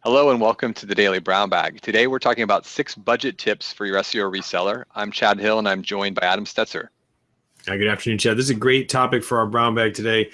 Hello and welcome to the Daily Brown Bag. Today we're talking about 6 budget tips for your SEO reseller. I'm Chad Hill and I'm joined by Adam Stetzer. Hi, good afternoon, Chad. This is a great topic for our brown bag today.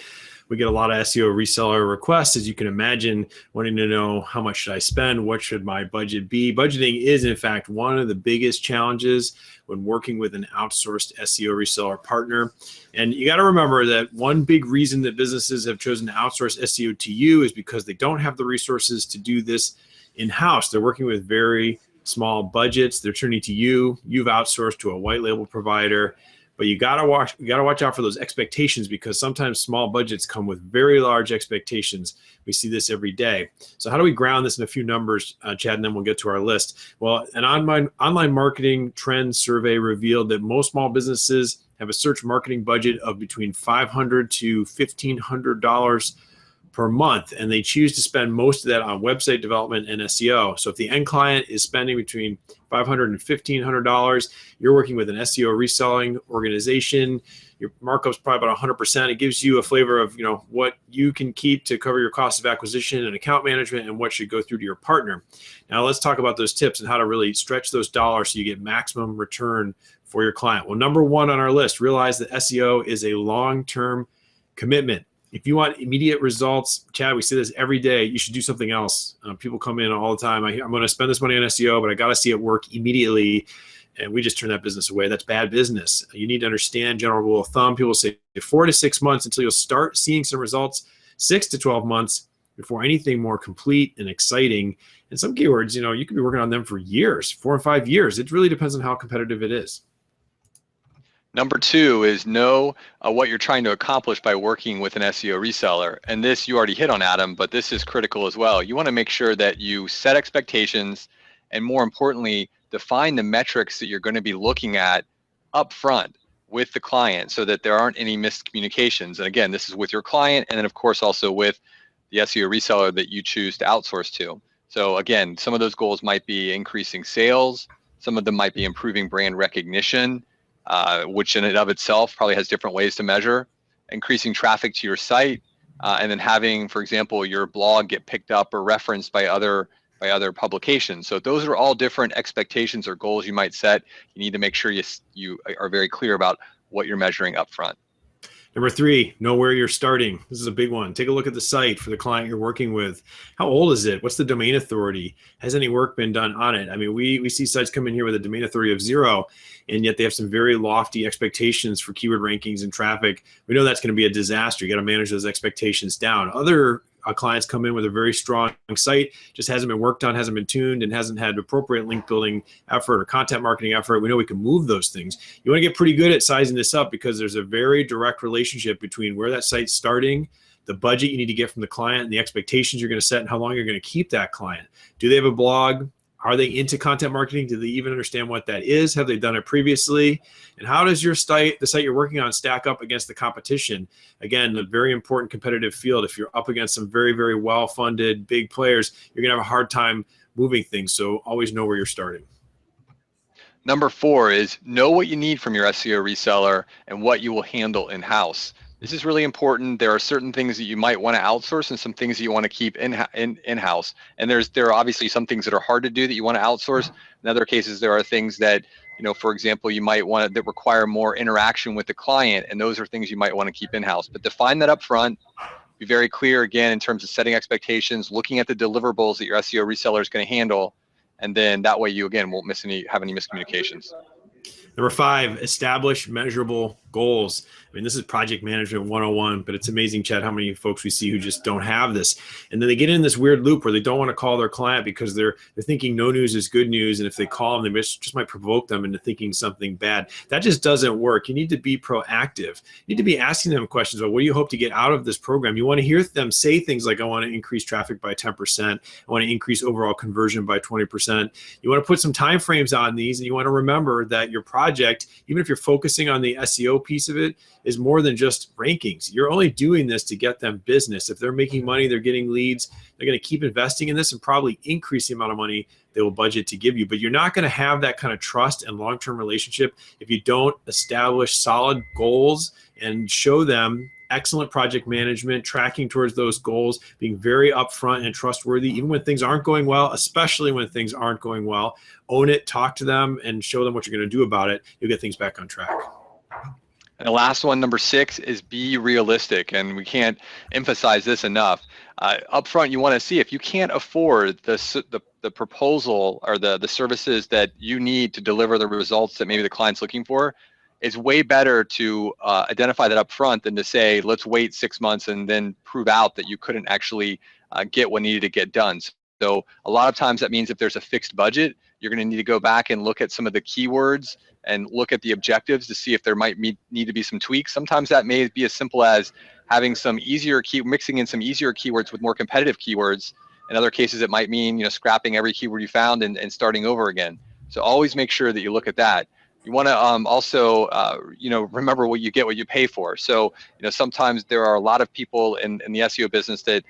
We get a lot of SEO reseller requests, as you can imagine, wanting to know how much should I spend? What should my budget be? Budgeting is, in fact, one of the biggest challenges when working with an outsourced SEO reseller partner. And you got to remember that one big reason that businesses have chosen to outsource SEO to you is because they don't have the resources to do this in-house. They're working with very small budgets. They're turning to you. You've outsourced to a white label provider. But you gotta watch out for those expectations, because sometimes small budgets come with very large expectations. We see this every day. So how do we ground this in a few numbers, Chad, and then we'll get to our list? Well, an online marketing trend survey revealed that most small businesses have a search marketing budget of between $500 to $1,500 per month, and they choose to spend most of that on website development and SEO. So if the end client is spending between $500 and $1,500, you're working with an SEO reselling organization, your markup's probably about 100%. It gives you a flavor of what you can keep to cover your cost of acquisition and account management, and what should go through to your partner. Now let's talk about those tips and how to really stretch those dollars so you get maximum return for your client. Well, number one on our list, realize that SEO is a long-term commitment. If you want immediate results, Chad, we say this every day, you should do something else. People come in all the time. I'm going to spend this money on SEO, but I got to see it work immediately. And we just turn that business away. That's bad business. You need to understand general rule of thumb. People say 4 to 6 months until you'll start seeing some results, 6 to 12 months before anything more complete and exciting. And some keywords, you could be working on them for years, 4 or 5 years. It really depends on how competitive it is. Number 2 is know what you're trying to accomplish by working with an SEO reseller. And this you already hit on, Adam, but this is critical as well. You want to make sure that you set expectations, and more importantly, define the metrics that you're going to be looking at up front with the client so that there aren't any miscommunications. And again, this is with your client, and then of course also with the SEO reseller that you choose to outsource to. So again, some of those goals might be increasing sales. Some of them might be improving brand recognition, which in and of itself probably has different ways to measure, increasing traffic to your site, and then having, for example, your blog get picked up or referenced by other publications. So those are all different expectations or goals you might set. You need to make sure you are very clear about what you're measuring up front. Number 3, know where you're starting. This is a big one. Take a look at the site for the client you're working with. How old is it? What's the domain authority? Has any work been done on it? I mean, we see sites come in here with a domain authority of 0, and yet they have some very lofty expectations for keyword rankings and traffic. We know that's going to be a disaster. You got to manage those expectations down. Other clients come in with a very strong site, just hasn't been worked on, hasn't been tuned, and hasn't had appropriate link building effort or content marketing effort. We know we can move those things. You want to get pretty good at sizing this up, because there's a very direct relationship between where that site's starting, the budget you need to get from the client, and the expectations you're going to set, and how long you're going to keep that client. Do they have a blog? Are they into content marketing? Do they even understand what that is? Have they done it previously? And how does your site, the site you're working on, stack up against the competition? Again, a very important competitive field. If you're up against some very, very well-funded big players, you're going to have a hard time moving things. So always know where you're starting. Number 4 is know what you need from your SEO reseller and what you will handle in-house. This is really important. There are certain things that you might want to outsource and some things that you want to keep in-house. And there are obviously some things that are hard to do that you want to outsource. In other cases, there are things that, for example, you might want that require more interaction with the client, and those are things you might want to keep in-house. But define that up front. Be very clear, again, in terms of setting expectations, looking at the deliverables that your SEO reseller is going to handle, and then that way you, again, won't have any miscommunications. Number 5, establish measurable goals. I mean, this is project management 101, but it's amazing, Chad, how many folks we see who just don't have this. And then they get in this weird loop where they don't want to call their client because they're thinking no news is good news. And if they call them, they just might provoke them into thinking something bad. That just doesn't work. You need to be proactive. You need to be asking them questions about what do you hope to get out of this program. You want to hear them say things like, I want to increase traffic by 10%. I want to increase overall conversion by 20%. You want to put some time frames on these, and you want to remember that your project, even if you're focusing on the SEO piece of it, is more than just rankings. You're only doing this to get them business. If they're making money, they're getting leads, they're going to keep investing in this and probably increase the amount of money they will budget to give you. But you're not going to have that kind of trust and long-term relationship if you don't establish solid goals and show them excellent project management, tracking towards those goals, being very upfront and trustworthy, even when things aren't going well, especially when things aren't going well. Own it, talk to them, and show them what you're going to do about it. You'll get things back on track. And the last one, number 6, is be realistic. And we can't emphasize this enough. Upfront, you want to see if you can't afford the proposal or the services that you need to deliver the results that maybe the client's looking for. It's way better to identify that upfront than to say, let's wait 6 months and then prove out that you couldn't actually get what needed to get done. So a lot of times that means if there's a fixed budget, you're going to need to go back and look at some of the keywords and look at the objectives to see if there might need to be some tweaks. Sometimes that may be as simple as having some mixing in some easier keywords with more competitive keywords. In other cases, it might mean scrapping every keyword you found and starting over again. So always make sure that you look at that. You want to also remember what you get, what you pay for. So sometimes there are a lot of people in the SEO business that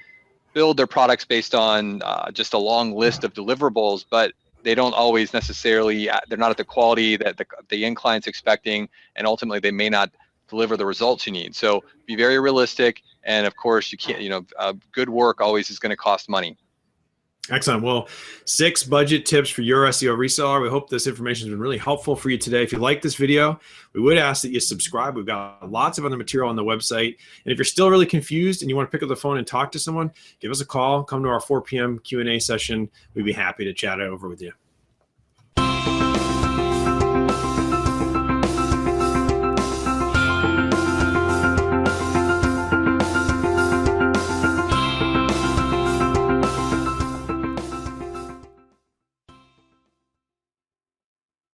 build their products based on just a long list of deliverables, but they don't always necessarily, they're not at the quality that the end client's expecting, and ultimately they may not deliver the results you need. So be very realistic, and of course you can't, good work always is going to cost money. Excellent. Well, 6 budget tips for your SEO reseller. We hope this information has been really helpful for you today. If you like this video, we would ask that you subscribe. We've got lots of other material on the website. And if you're still really confused and you want to pick up the phone and talk to someone, give us a call. Come to our 4 p.m. Q&A session. We'd be happy to chat it over with you.